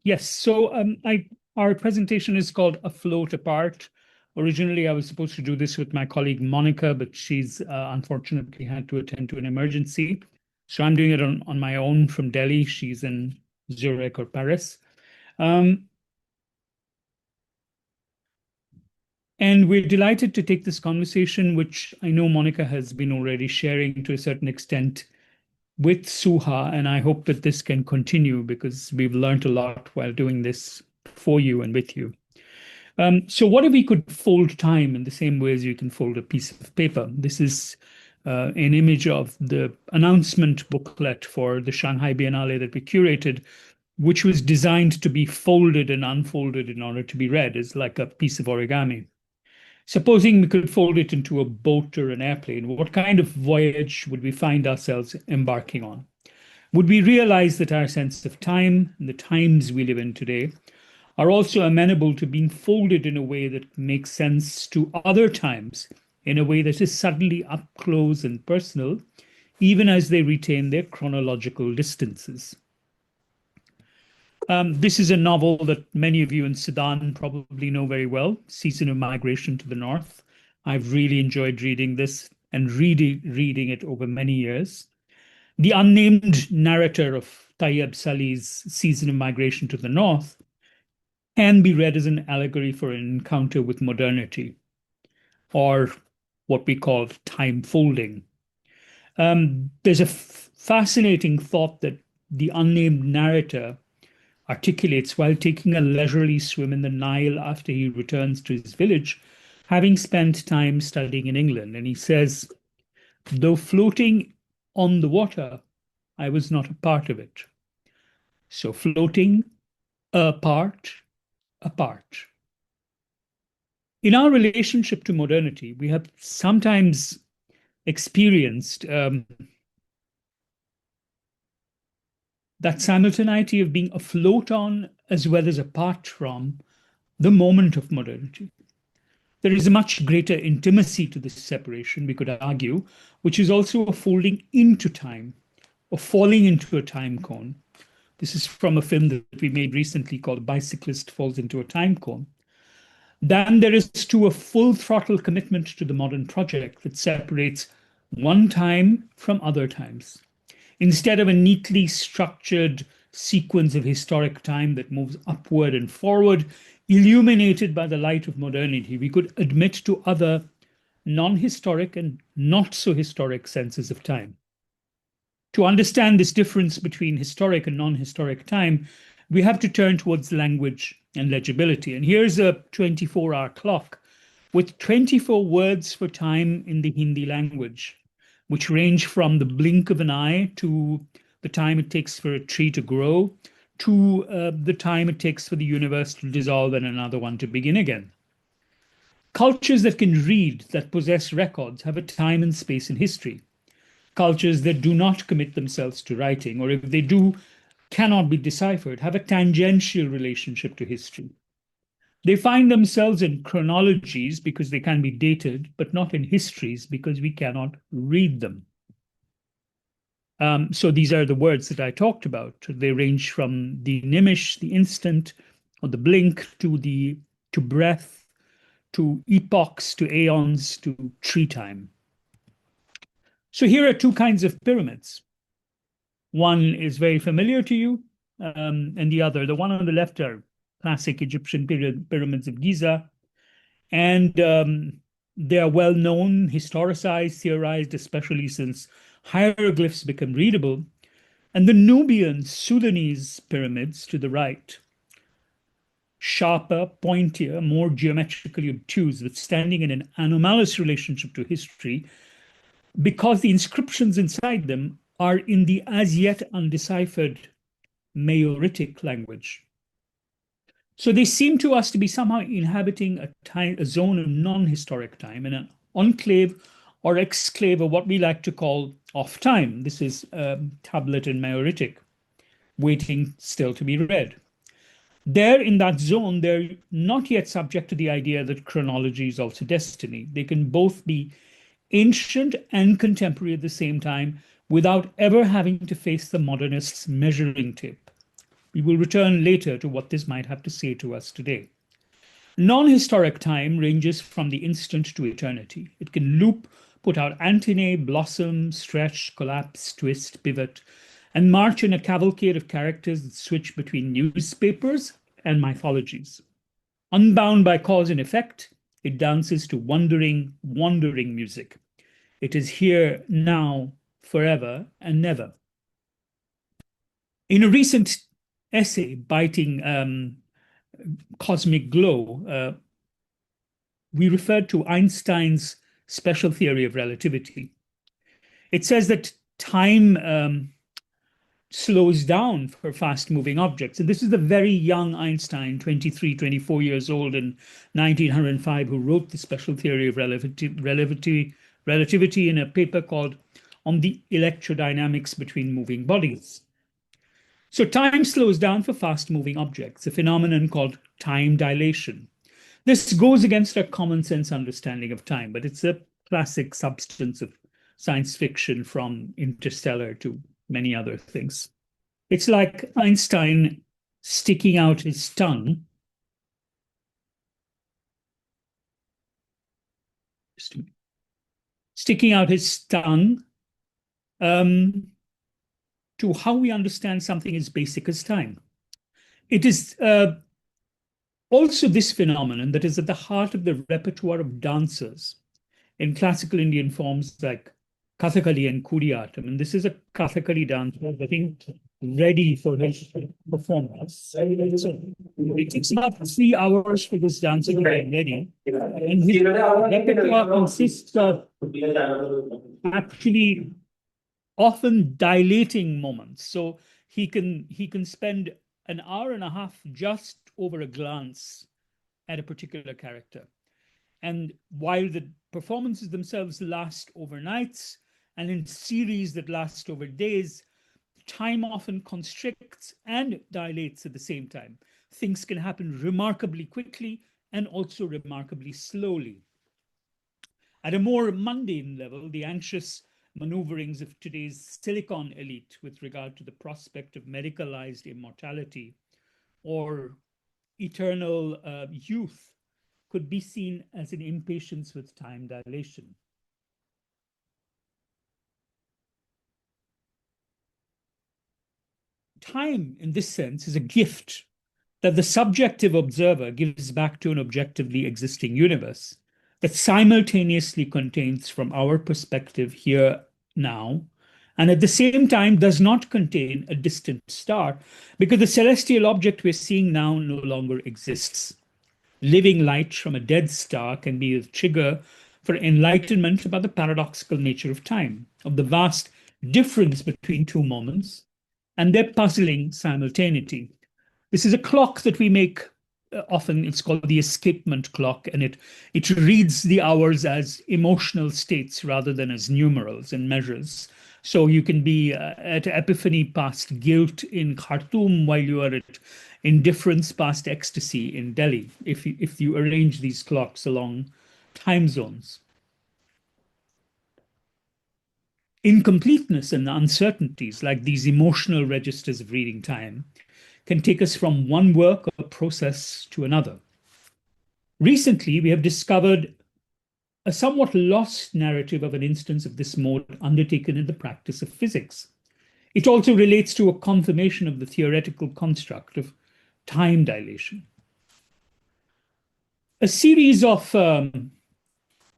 Yes, so our presentation is called Afloat Apart. Originally, I was supposed to do this with my colleague Monica, but she's unfortunately had to attend to an emergency. So I'm doing it on my own from Delhi. She's in Zurich or Paris. And we're delighted to take this conversation, which I know Monica has been already sharing to a certain extent with Suha, and I hope that this can continue because we've learned a lot while doing this for you and with you. So what if we could fold time in the same way as you can fold a piece of paper? This is an image of the announcement booklet for the Shanghai Biennale that we curated, which was designed to be folded and unfolded in order to be read as like a piece of origami. Supposing we could fold it into a boat or an airplane, what kind of voyage would we find ourselves embarking on? Would we realize that our sense of time and the times we live in today are also amenable to being folded in a way that makes sense to other times, in a way that is suddenly up close and personal, even as they retain their chronological distances? This is a novel that many of you in Sudan probably know very well, Season of Migration to the North. I've really enjoyed reading this and reading it over many years. The unnamed narrator of Tayyab Salih's Season of Migration to the North can be read as an allegory for an encounter with modernity, or what we call time folding. There's a fascinating thought that the unnamed narrator articulates while taking a leisurely swim in the Nile after he returns to his village, having spent time studying in England. And he says, though floating on the water, I was not a part of it. So floating apart. In our relationship to modernity, we have sometimes experienced that simultaneity of being afloat on as well as apart from the moment of modernity. There is a much greater intimacy to this separation, we could argue, which is also a folding into time, or falling into a time cone. This is from a film that we made recently called Bicyclist Falls into a Time Cone. Then there is to a full throttle commitment to the modern project that separates one time from other times. Instead of a neatly structured sequence of historic time that moves upward and forward, illuminated by the light of modernity, we could admit to other non-historic and not so historic senses of time. To understand this difference between historic and non-historic time, we have to turn towards language and legibility. And here's a 24-hour clock with 24 words for time in the Hindi language, which range from the blink of an eye to the time it takes for a tree to grow, to the time it takes for the universe to dissolve and another one to begin again. Cultures that can read, that possess records, have a time and space in history. Cultures that do not commit themselves to writing, or if they do, cannot be deciphered, have a tangential relationship to history. They find themselves in chronologies because they can be dated, but not in histories because we cannot read them. So these are the words that I talked about. They range from the nimish, the instant, or the blink, to breath, to epochs, to aeons, to tree time. So here are two kinds of pyramids. One is very familiar to you, and the other, the one on the left, are classic Egyptian pyramids of Giza. And they are well known, historicized, theorized, especially since hieroglyphs become readable. And the Nubian, Sudanese pyramids to the right, sharper, pointier, more geometrically obtuse, but standing in an anomalous relationship to history because the inscriptions inside them are in the as yet undeciphered Maoritic language. So they seem to us to be somehow inhabiting a zone of non-historic time, and an enclave or exclave of what we like to call off time. This is tablet in Maoritic, waiting still to be read. There in that zone, they're not yet subject to the idea that chronology is also destiny. They can both be ancient and contemporary at the same time without ever having to face the modernist's measuring tape. We will return later to what this might have to say to us today. Non-historic time ranges from the instant to eternity. It can loop, put out antennae, blossom, stretch, collapse, twist, pivot, and march in a cavalcade of characters that switch between newspapers and mythologies. Unbound by cause and effect, it dances to wandering, wandering music. It is here, now, forever, and never. In a recent essay, Biting Cosmic Glow, we referred to Einstein's special theory of relativity. It says that time slows down for fast-moving objects. And this is the very young Einstein, 23, 24 years old in 1905, who wrote the special theory of relativity in a paper called On the Electrodynamics Between Moving Bodies. So time slows down for fast-moving objects, a phenomenon called time dilation. This goes against our common sense understanding of time, but it's a classic substance of science fiction, from Interstellar to many other things. It's like Einstein sticking out his tongue. Sticking out his tongue to how we understand something as basic as time. It is also this phenomenon that is at the heart of the repertoire of dancers in classical Indian forms like Kathakali and Kudiyattam. And this is a Kathakali dancer, I think, ready for his performance. So it takes about 3 hours for this dancer to get ready. And his repertoire consists of actually often dilating moments. So he can spend an hour and a half just over a glance at a particular character. And while the performances themselves last overnights, and in series that last over days, time often constricts and dilates at the same time. Things can happen remarkably quickly and also remarkably slowly. At a more mundane level, the anxious maneuverings of today's silicon elite with regard to the prospect of medicalized immortality or eternal youth could be seen as an impatience with time dilation. Time, in this sense, is a gift that the subjective observer gives back to an objectively existing universe that simultaneously contains, from our perspective here now, and at the same time does not contain a distant star, because the celestial object we're seeing now no longer exists. Living light from a dead star can be a trigger for enlightenment about the paradoxical nature of time, of the vast difference between two moments, and their puzzling simultaneity. This is a clock that we make often. It's called the escapement clock, and it reads the hours as emotional states rather than as numerals and measures. So you can be at epiphany past guilt in Khartoum while you are at indifference past ecstasy in Delhi, if you arrange these clocks along time zones. Incompleteness and uncertainties, like these emotional registers of reading time, can take us from one work or process to another. Recently, we have discovered a somewhat lost narrative of an instance of this mode undertaken in the practice of physics. It also relates to a confirmation of the theoretical construct of time dilation. A series of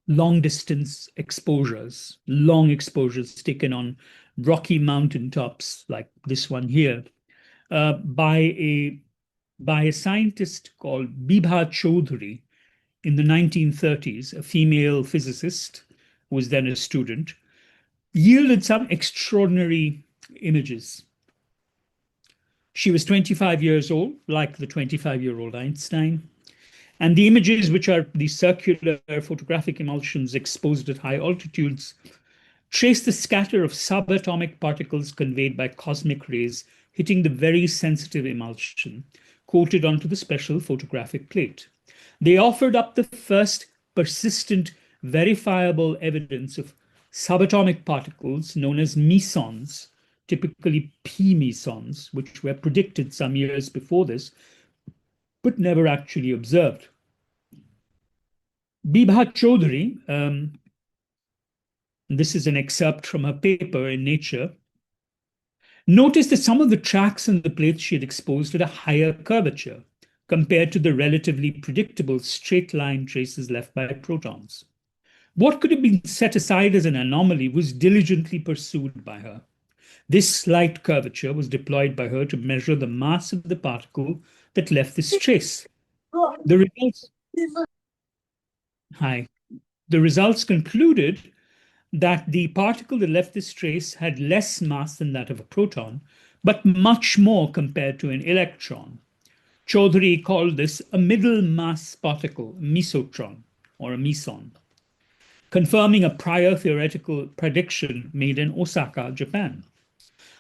long-distance exposures, long exposures taken on rocky mountaintops like this one here, by a scientist called Bibha Chaudhary in the 1930s, a female physicist who was then a student, yielded some extraordinary images. She was 25 years old, like the 25-year-old Einstein. And the images, which are these circular photographic emulsions exposed at high altitudes, trace the scatter of subatomic particles conveyed by cosmic rays hitting the very sensitive emulsion coated onto the special photographic plate. They offered up the first persistent, verifiable evidence of subatomic particles known as mesons typically p mesons, which were predicted some years before this, but never actually observed. Bibha Chaudhary, this is an excerpt from her paper in Nature, noticed that some of the tracks in the plates she had exposed had a higher curvature compared to the relatively predictable straight line traces left by protons. What could have been set aside as an anomaly was diligently pursued by her. This slight curvature was deployed by her to measure the mass of the particle that left this trace. The results, the results concluded that the particle that left this trace had less mass than that of a proton, but much more compared to an electron. Chaudhary called this a middle mass particle, mesotron, or a meson, confirming a prior theoretical prediction made in Osaka, Japan.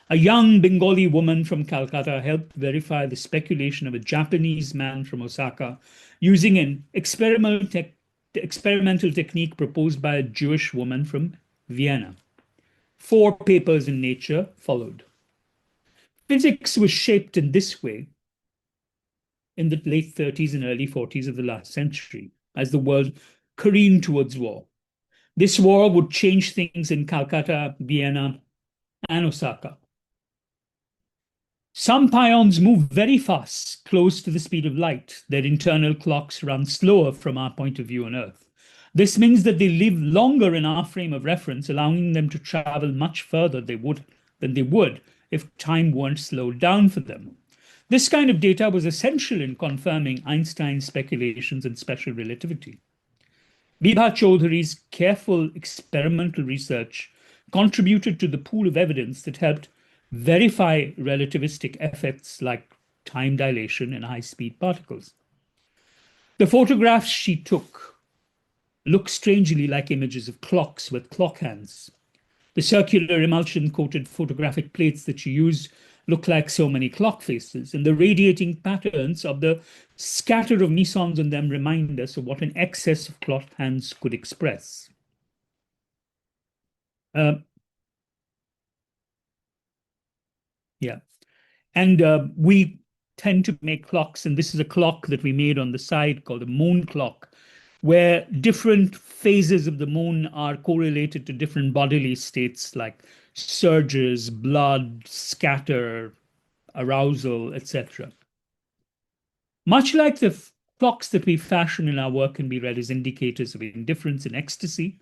A young Bengali woman from Calcutta helped verify the speculation of a Japanese man from Osaka using an experimental technique proposed by a Jewish woman from Vienna. 4 papers in Nature followed. Physics was shaped in this way in the late 30s and early 40s of the last century as the world careened towards war. This war would change things in Calcutta, Vienna, and Osaka. Some pions move very fast, close to the speed of light. Their internal clocks run slower from our point of view on Earth. This means that they live longer in our frame of reference, allowing them to travel much further than they would if time weren't slowed down for them. This kind of data was essential in confirming Einstein's speculations in special relativity. Bibha Chaudhary's careful experimental research contributed to the pool of evidence that helped verify relativistic effects like time dilation in high-speed particles. The photographs she took look strangely like images of clocks with clock hands. The circular emulsion-coated photographic plates that she used look like so many clock faces, and the radiating patterns of the scatter of mesons on them remind us of what an excess of clock hands could express. And we tend to make clocks, and this is a clock that we made on the side called a moon clock, where different phases of the moon are correlated to different bodily states like surges, blood, scatter, arousal, etc. Much like the clocks that we fashion in our work can be read as indicators of indifference and ecstasy,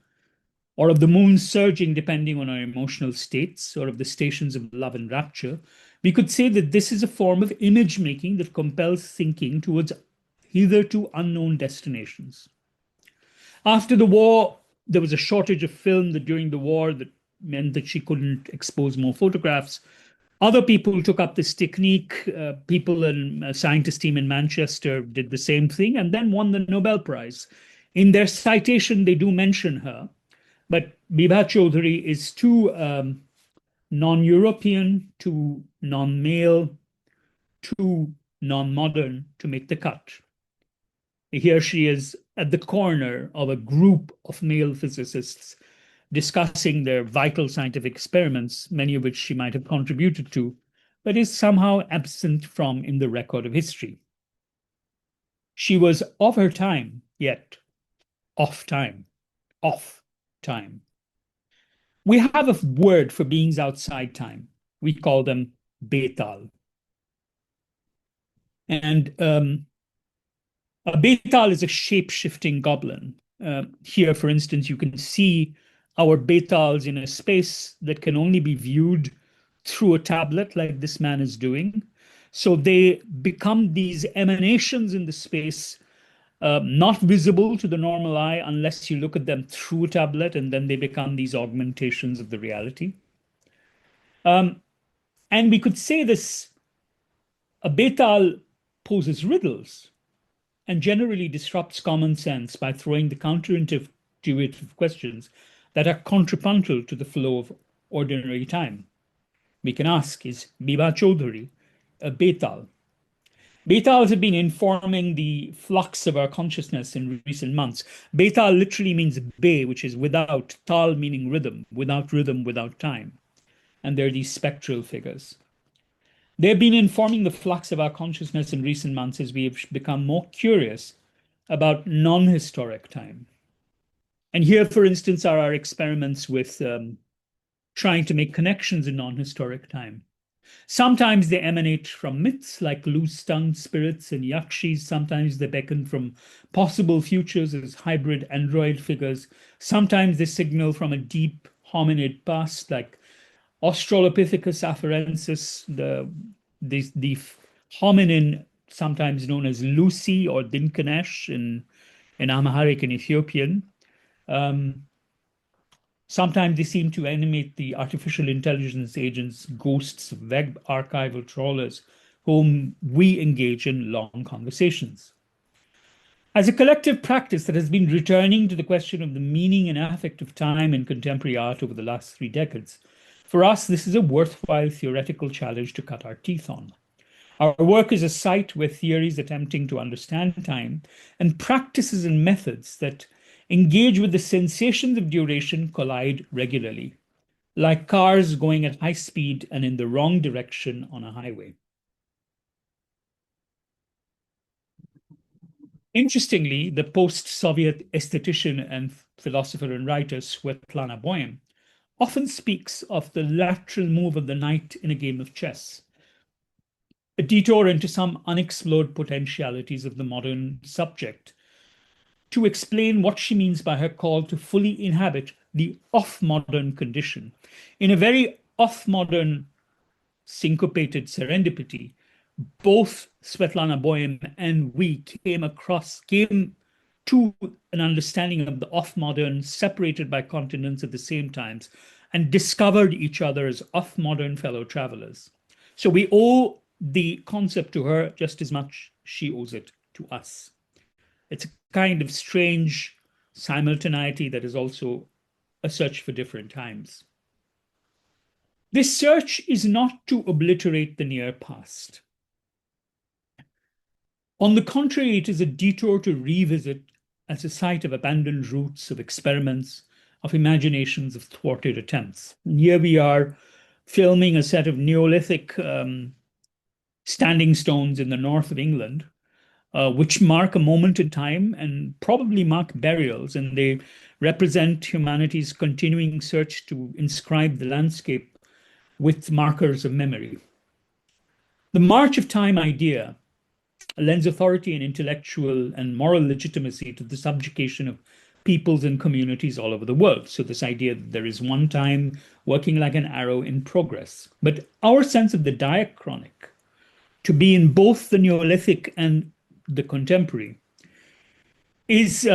or of the moon surging depending on our emotional states, or of the stations of love and rapture, we could say that this is a form of image making that compels thinking towards hitherto unknown destinations. After the war, there was a shortage of film during the war that meant that she couldn't expose more photographs. Other people took up this technique. People in a scientist team in Manchester did the same thing and then won the Nobel Prize. In their citation, they do mention her, but Bibha Chaudhary is too non-European, too non-male, too non-modern to make the cut. Here she is at the corner of a group of male physicists discussing their vital scientific experiments, many of which she might have contributed to, but is somehow absent from in the record of history. She was of her time, yet off time. We have a word for beings outside time. We call them betal. And a betal is a shape-shifting goblin. Here, for instance, you can see our betals in a space that can only be viewed through a tablet like this man is doing. So they become these emanations in the space, not visible to the normal eye unless you look at them through a tablet, and then they become these augmentations of the reality. And we could say this, a betal poses riddles and generally disrupts common sense by throwing the counterintuitive questions that are contrapuntal to the flow of ordinary time. We can ask, is Bibha Chaudhary a betal? Betals have been informing the flux of our consciousness in recent months. Betal literally means be, which is without, tal meaning rhythm, without time. and they're these spectral figures. They've been informing the flux of our consciousness in recent months as we have become more curious about non-historic time. And here, for instance, are our experiments with trying to make connections in non-historic time. Sometimes they emanate from myths like loose-tongued spirits and yakshis. Sometimes they beckon from possible futures as hybrid android figures. Sometimes they signal from a deep hominid past like Australopithecus afarensis, the hominin sometimes known as Lucy or Dinkanesh in Amharic and Ethiopian. Sometimes they seem to animate the artificial intelligence agents, ghosts of web archival trawlers, whom we engage in long conversations. As a collective practice that has been returning to the question of the meaning and affect of time in contemporary art over the last 3 decades, for us, this is a worthwhile theoretical challenge to cut our teeth on. Our work is a site where theories attempting to understand time and practices and methods that engage with the sensations of duration collide regularly, like cars going at high speed and in the wrong direction on a highway. Interestingly, the post-Soviet aesthetician and philosopher and writer Svetlana Boym often speaks of the lateral move of the knight in a game of chess, a detour into some unexplored potentialities of the modern subject, to explain what she means by her call to fully inhabit the off-modern condition. In a very off-modern syncopated serendipity, both Svetlana Boym and we came to an understanding of the off-modern, separated by continents at the same times, and discovered each other as off-modern fellow travelers. So we owe the concept to her just as much she owes it to us. It's a kind of strange simultaneity that is also a search for different times. This search is not to obliterate the near past. On the contrary, it is a detour to revisit as a site of abandoned roots, of experiments, of imaginations, of thwarted attempts. And here we are filming a set of Neolithic standing stones in the north of England, which mark a moment in time and probably mark burials, and they represent humanity's continuing search to inscribe the landscape with markers of memory. The march of time idea lends authority and intellectual and moral legitimacy to the subjugation of peoples and communities all over the world. So this idea that there is one time working like an arrow in progress. But our sense of the diachronic, to be in both the Neolithic and the contemporary, is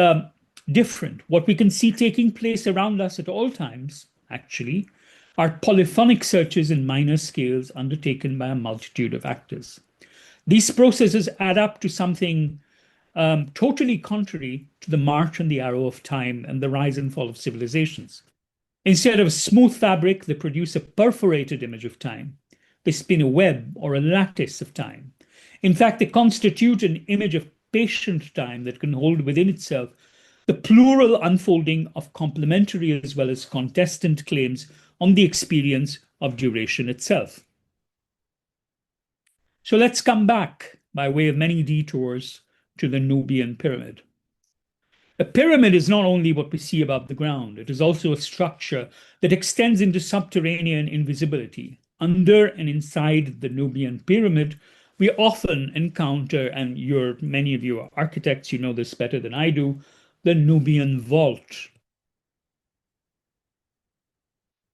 different. What we can see taking place around us at all times, actually, are polyphonic searches in minor scales undertaken by a multitude of actors. These processes add up to something totally contrary to the march and the arrow of time and the rise and fall of civilizations. Instead of a smooth fabric, they produce a perforated image of time. They spin a web or a lattice of time. In fact, they constitute an image of patient time that can hold within itself the plural unfolding of complementary as well as contestant claims on the experience of duration itself. So let's come back, by way of many detours, to the Nubian pyramid. A pyramid is not only what we see above the ground, it is also a structure that extends into subterranean invisibility. Under and inside the Nubian pyramid, we often encounter, and many of you are architects, you know this better than I do, the Nubian vault.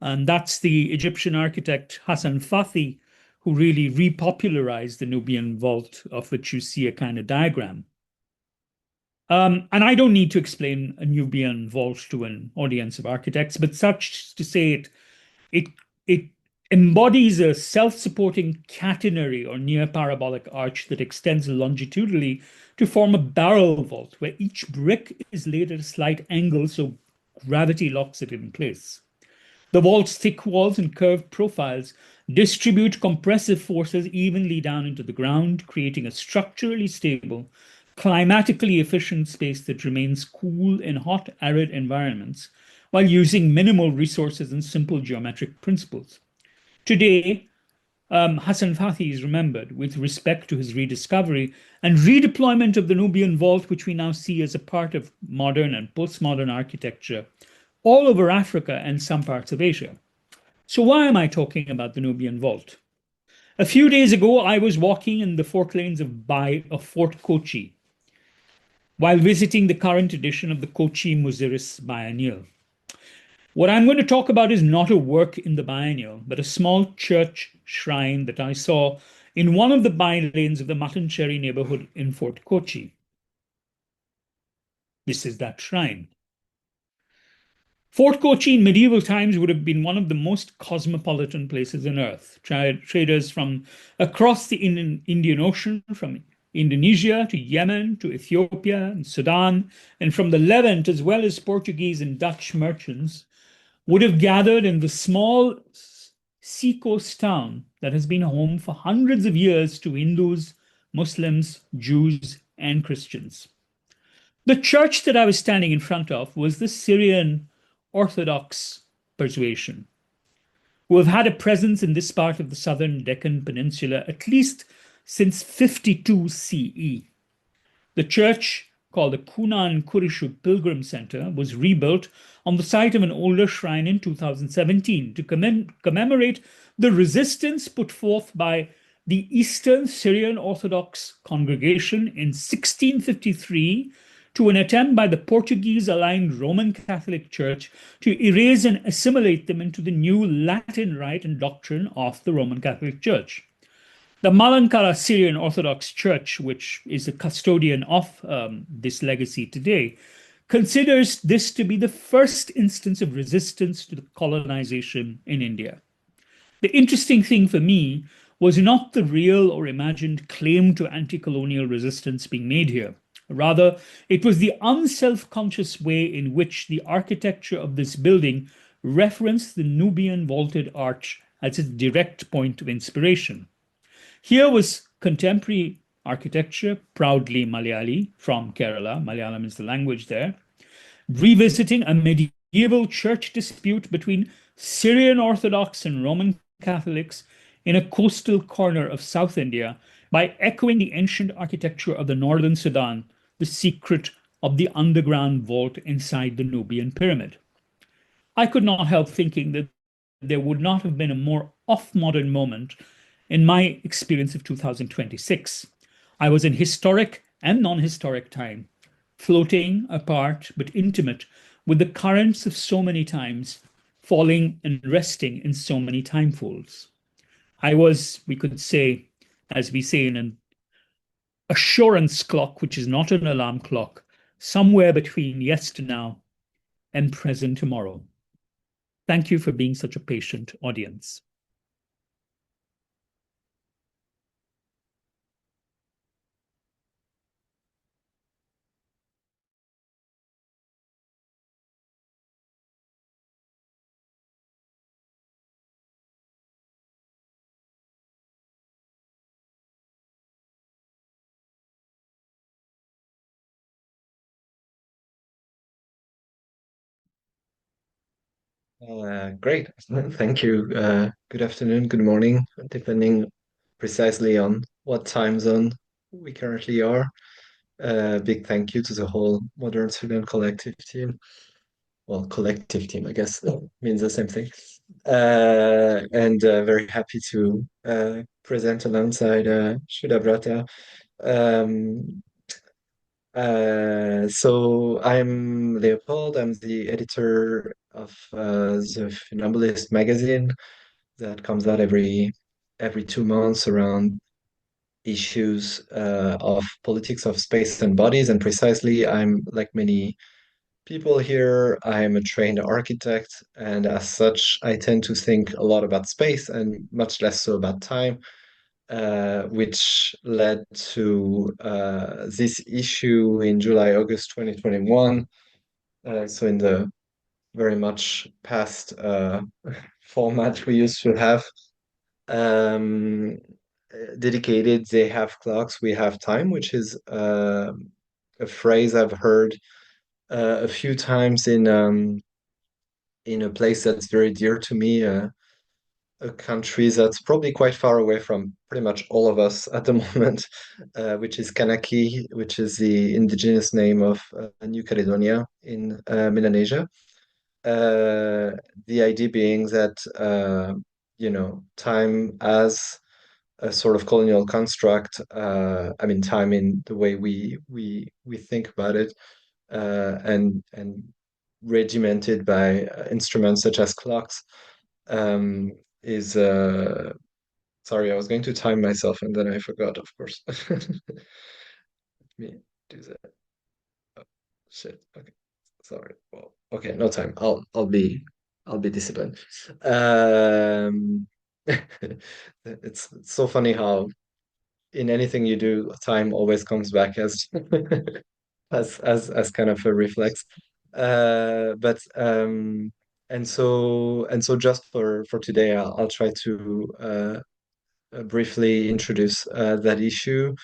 And that's the Egyptian architect Hassan Fathi who really repopularized the Nubian vault, of which you see a kind of diagram. And I don't need to explain a Nubian vault to an audience of architects, but such to say it embodies a self-supporting catenary or near parabolic arch that extends longitudinally to form a barrel vault, where each brick is laid at a slight angle so gravity locks it in place. The vault's thick walls and curved profiles distribute compressive forces evenly down into the ground, creating a structurally stable, climatically efficient space that remains cool in hot, arid environments while using minimal resources and simple geometric principles. Today, Hassan Fathy is remembered with respect to his rediscovery and redeployment of the Nubian vault, which we now see as a part of modern and postmodern architecture all over Africa and some parts of Asia. So, why am I talking about the Nubian vault? A few days ago, I was walking in the fort lanes of Fort Kochi while visiting the current edition of the Kochi Muziris Biennial. What I'm going to talk about is not a work in the biennial, but a small church shrine that I saw in one of the bylanes of the Matancherry neighborhood in Fort Kochi. This is that shrine. Fort Kochi in medieval times would have been one of the most cosmopolitan places on earth. Traders from across the Indian Ocean, from Indonesia to Yemen to Ethiopia and Sudan, and from the Levant, as well as Portuguese and Dutch merchants, would have gathered in the small seacoast town that has been home for hundreds of years to Hindus, Muslims, Jews, and Christians. The church that I was standing in front of was the Syrian Orthodox persuasion, who have had a presence in this part of the southern Deccan Peninsula at least since 52 CE. The church, called the Kunan Kurishu Pilgrim Center, was rebuilt on the site of an older shrine in 2017 to commemorate the resistance put forth by the Eastern Syrian Orthodox congregation in 1653 to an attempt by the Portuguese-aligned Roman Catholic Church to erase and assimilate them into the new Latin rite and doctrine of the Roman Catholic Church. The Malankara Syrian Orthodox Church, which is the custodian of this legacy today, considers this to be the first instance of resistance to the colonization in India. The interesting thing for me was not the real or imagined claim to anti-colonial resistance being made here. Rather, it was the unself-conscious way in which the architecture of this building referenced the Nubian vaulted arch as its direct point of inspiration. Here was contemporary architecture, proudly Malayali from Kerala, Malayalam is the language there, revisiting a medieval church dispute between Syrian Orthodox and Roman Catholics in a coastal corner of South India by echoing the ancient architecture of the northern Sudan, the secret of the underground vault inside the Nubian pyramid. I could not help thinking that there would not have been a more off-modern moment in my experience of 2026. I was in historic and non-historic time, floating apart but intimate with the currents of so many times, falling and resting in so many time folds. I was, we could say, as we say in an assurance clock, which is not an alarm clock, somewhere between yesternow and present tomorrow. Thank you for being such a patient audience. Great. Thank you. Good afternoon, good morning, depending precisely on what time zone we currently are. Big thank you to the whole Modern Student Collective team. Well, collective team, I guess, means the same thing. And very happy to present alongside Shuddhabrata. Um, so I'm Léopold. I'm the editor of the Funambulist magazine that comes out every 2 months around issues of politics of space and bodies. And precisely, I'm like many people here, I'm a trained architect, and as such, I tend to think a lot about space and much less so about time. Which led to this issue in July, August 2021. So in the very much past format we used to have, um, dedicated, they have clocks, we have time, which is a phrase I've heard a few times in a place that's very dear to me. a country that's probably quite far away from pretty much all of us at the moment, which is Kanaki, which is the indigenous name of New Caledonia in Melanesia. Uh, the idea being that time as a sort of colonial construct. I mean, time in the way we think about it, and regimented by instruments such as clocks, um, is sorry, I was going to time myself and then I forgot, of course. Let me do that. Oh, shit. Okay. Sorry. Well, okay, no time. I'll be disciplined. Um, it's so funny how in anything you do, time always comes back as as kind of a reflex. But and so just for today, I'll try to briefly introduce that issue,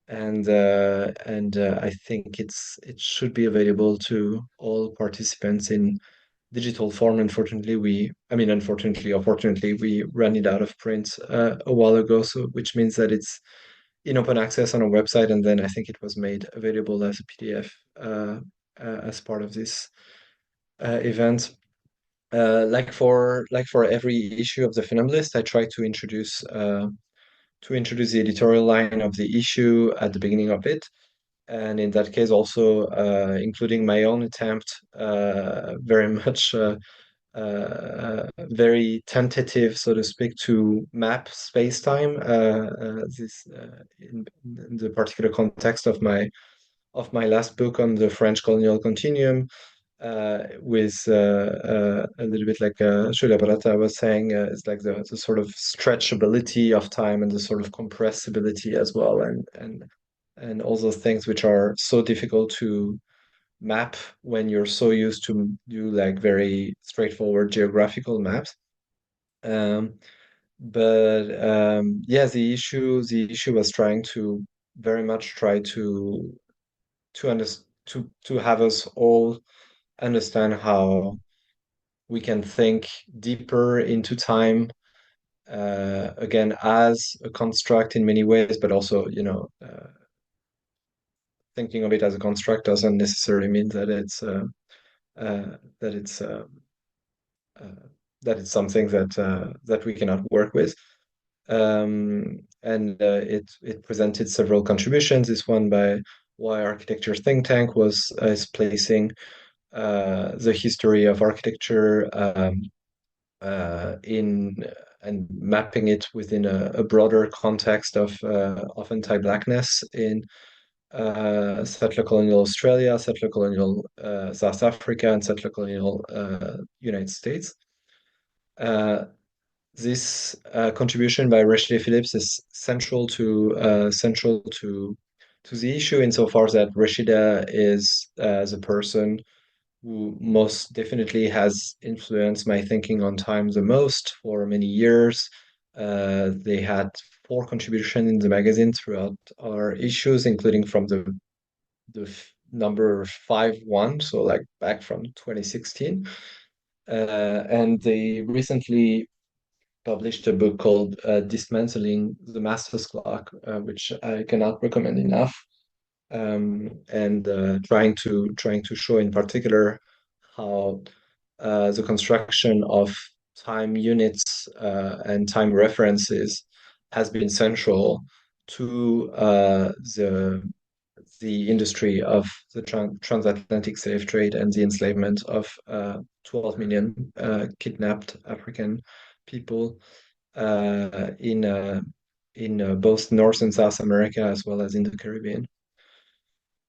and I think it should be available to all participants in digital form. Unfortunately or fortunately, we ran it out of print a while ago, so which means that it's in open access on a website, and then I think it was made available as a PDF as part of this event. Like for every issue of the Funambulist, I try to introduce the editorial line of the issue at the beginning of it, and in that case also including my own attempt, very much very tentative, so to speak, to map space-time. This in the particular context of my last book on the French colonial continuum, with a little bit like Shuddhabrata was saying, it's like the sort of stretchability of time and the sort of compressibility as well, and all those things which are so difficult to map when you're so used to do like very straightforward geographical maps. Um, but yeah, the issue was trying to very much try to have us all understand how we can think deeper into time, again as a construct in many ways, but also thinking of it as a construct doesn't necessarily mean that it's uh, that it's uh, uh, that it's something that we cannot work with. And it presented several contributions. This one by Why Architecture Think Tank is placing the history of architecture in and mapping it within a broader context of anti-blackness in settler colonial Australia, settler colonial South Africa, and settler colonial United States. Uh, this contribution by Rashleigh Phillips is central to the issue insofar that Rashida is the person who most definitely has influenced my thinking on time the most for many years. They had 4 contributions in the magazine throughout our issues, including from the number 5 1, so like back from 2016. And they recently published a book called Dismantling the Master's Clock, which I cannot recommend enough. And trying to show in particular how the construction of time units and time references has been central to the industry of the transatlantic slave trade and the enslavement of 12 million kidnapped African people in both North and South America, as well as in the Caribbean.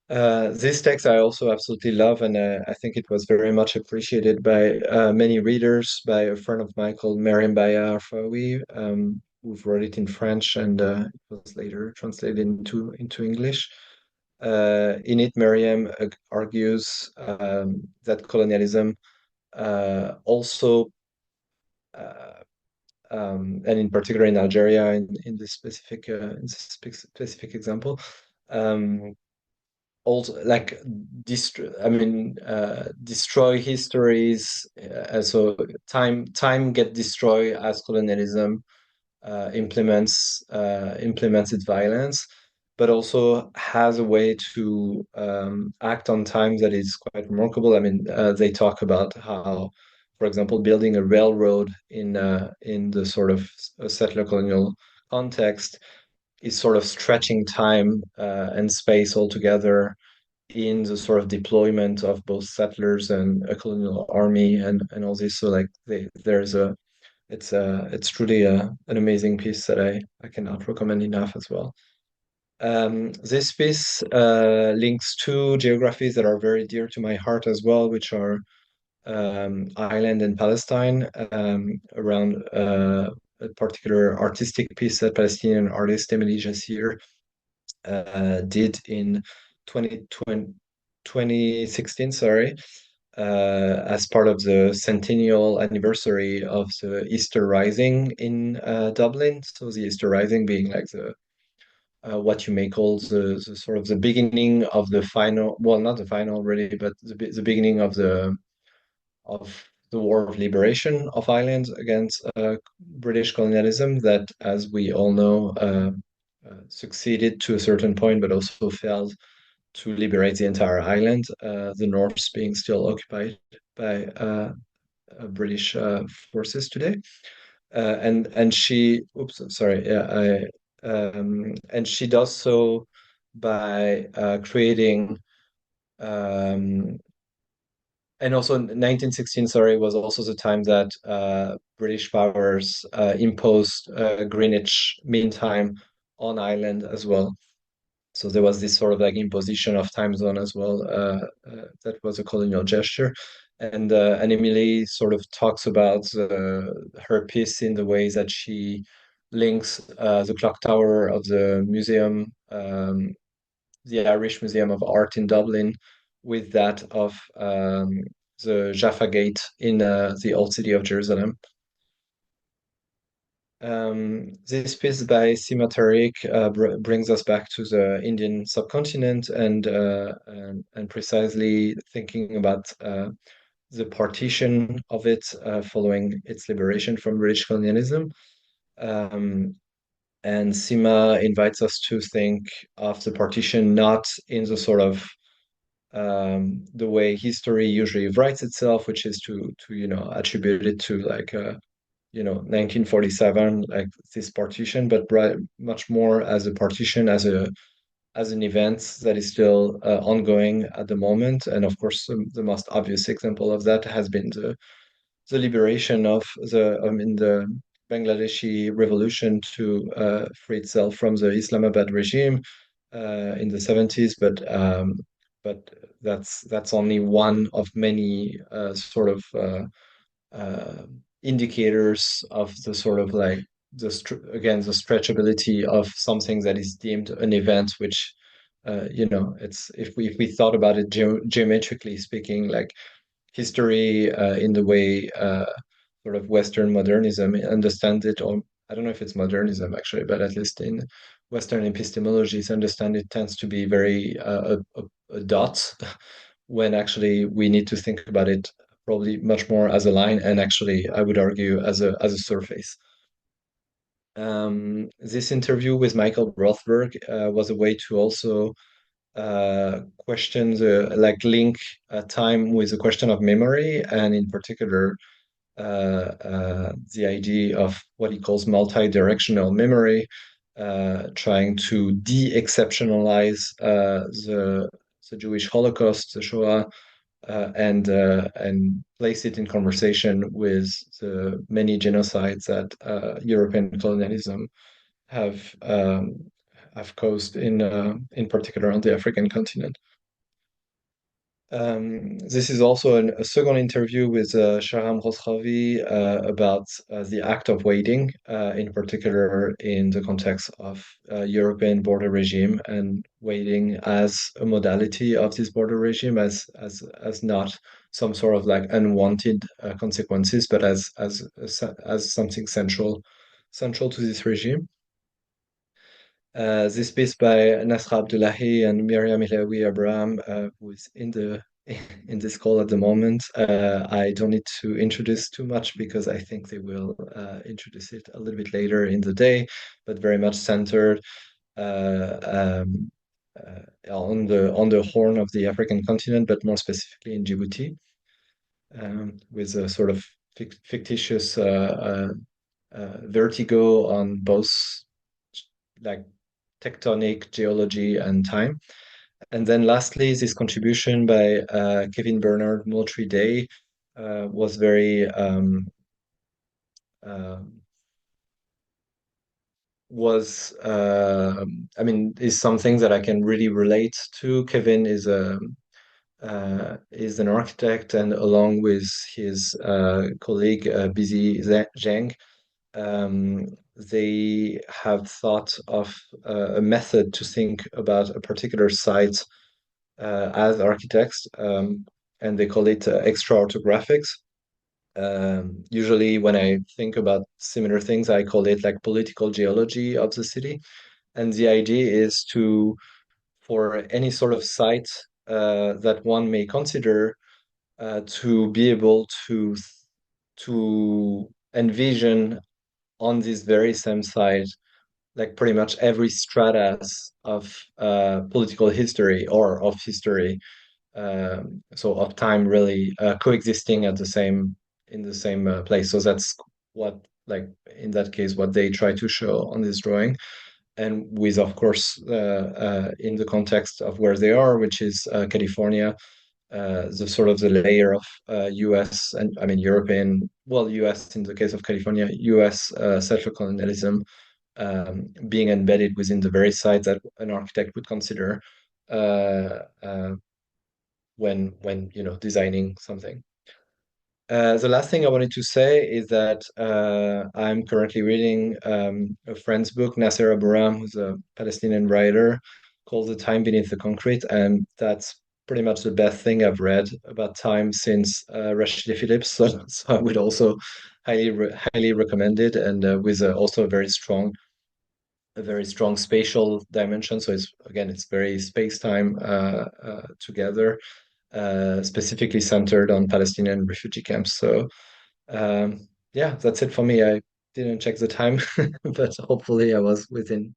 This text I also absolutely love, and I think it was very much appreciated by many readers, by a friend of mine called Mariam Baya Arfawi, who wrote it in French, and it was later translated into English. In it, Mariam argues that colonialism also, and in particular in Algeria, in this specific example, um, also like destroy histories. So time get destroyed as colonialism implements its violence, but also has a way to act on time that is quite remarkable. I mean, they talk about how, for example, building a railroad in the sort of settler colonial context is sort of stretching time and space altogether in the sort of deployment of both settlers and a colonial army and all this. So like there's a it's truly an amazing piece that I cannot recommend enough as well. This piece links two geographies that are very dear to my heart as well, which are Ireland and Palestine, around a particular artistic piece that Palestinian artist Emily Jassir did in 2016, sorry, as part of the centennial anniversary of the Easter Rising in Dublin. So the Easter Rising being like the what you may call the sort of the beginning of the final, well, not the final really, but the beginning of the war of liberation of Ireland against British colonialism that, as we all know, succeeded to a certain point, but also failed to liberate the entire island, the north being still occupied by British forces today. And she, oops, sorry, yeah, and she does so by creating, and also 1916, sorry, was also the time that British powers imposed Greenwich Mean Time on Ireland as well. So there was this sort of like imposition of time zone as well. That was a colonial gesture, and Emily sort of talks about her piece in the ways that she links the clock tower of the museum, the Irish Museum of Art in Dublin, with that of the Jaffa Gate in the old city of Jerusalem. This piece by Sima Tariq brings us back to the Indian subcontinent and precisely thinking about the partition of it following its liberation from British colonialism. And Sima invites us to think of the partition not in the sort of the way history usually writes itself, which is to attribute it to like 1947, like this partition, but much more as a partition, as an event that is still ongoing at the moment. And of course, the most obvious example of that has been the liberation of the Bangladeshi revolution to free itself from the Islamabad regime in the 70s. But that's only one of many sort of uh, indicators of the sort of like again the stretchability of something that is deemed an event, which it's if we thought about it geometrically speaking, like history in the way sort of Western modernism understand it, or I don't know if it's modernism actually, but at least in Western epistemologies, understand it tends to be very a dot, when actually we need to think about it probably much more as a line, and actually I would argue as a surface. This interview with Michael Rothberg was a way to also question the like link time with the question of memory, and in particular the idea of what he calls multi-directional memory, trying to de-exceptionalize the Jewish Holocaust, the Shoah, and place it in conversation with the many genocides that European colonialism have caused in particular on the African continent. This is also a second interview with Shahram Khosravi about the act of waiting, in particular in the context of European border regime, and waiting as a modality of this border regime, as not some sort of like unwanted consequences, but as something central to this regime. This piece by Nasra Abdullahi and Miriam Ilawi Abraham, who is in the in this call at the moment. I don't need to introduce too much because I think they will introduce it a little bit later in the day, but very much centered uh, um, on the Horn of the African continent, but more specifically in Djibouti, with a sort of fictitious vertigo on both like tectonic, geology, and time. And then lastly, this contribution by Kevin Bernard Moultrie Day was very uh, I mean, is something that I can really relate to. Kevin is an architect, and along with his colleague Bizi Zhang, um, they have thought of a method to think about a particular site as architects, and they call it extra orthographics. Usually, when I think about similar things, I call it like political geology of the city. And the idea is to, for any sort of site that one may consider, to be able to envision on this very same site, like pretty much every stratus of political history or of history, so of time really coexisting at the same in the same place. So that's what, like in that case, what they try to show on this drawing, and with of course in the context of where they are, which is California, the sort of the layer of U.S. and I mean European, well, U.S. in the case of California, U.S. Settler colonialism being embedded within the very site that an architect would consider uh, uh, when designing something. The last thing I wanted to say is that I'm currently reading a friend's book, Nasser Aburam, who's a Palestinian writer, called The Time Beneath the Concrete, and that's pretty much the best thing I've read about time since Rashida Phillips. So I would also highly recommend it, and with also a very strong spatial dimension. So it's very space-time together, specifically centered on Palestinian refugee camps. So yeah, that's it for me. I didn't check the time, but hopefully I was within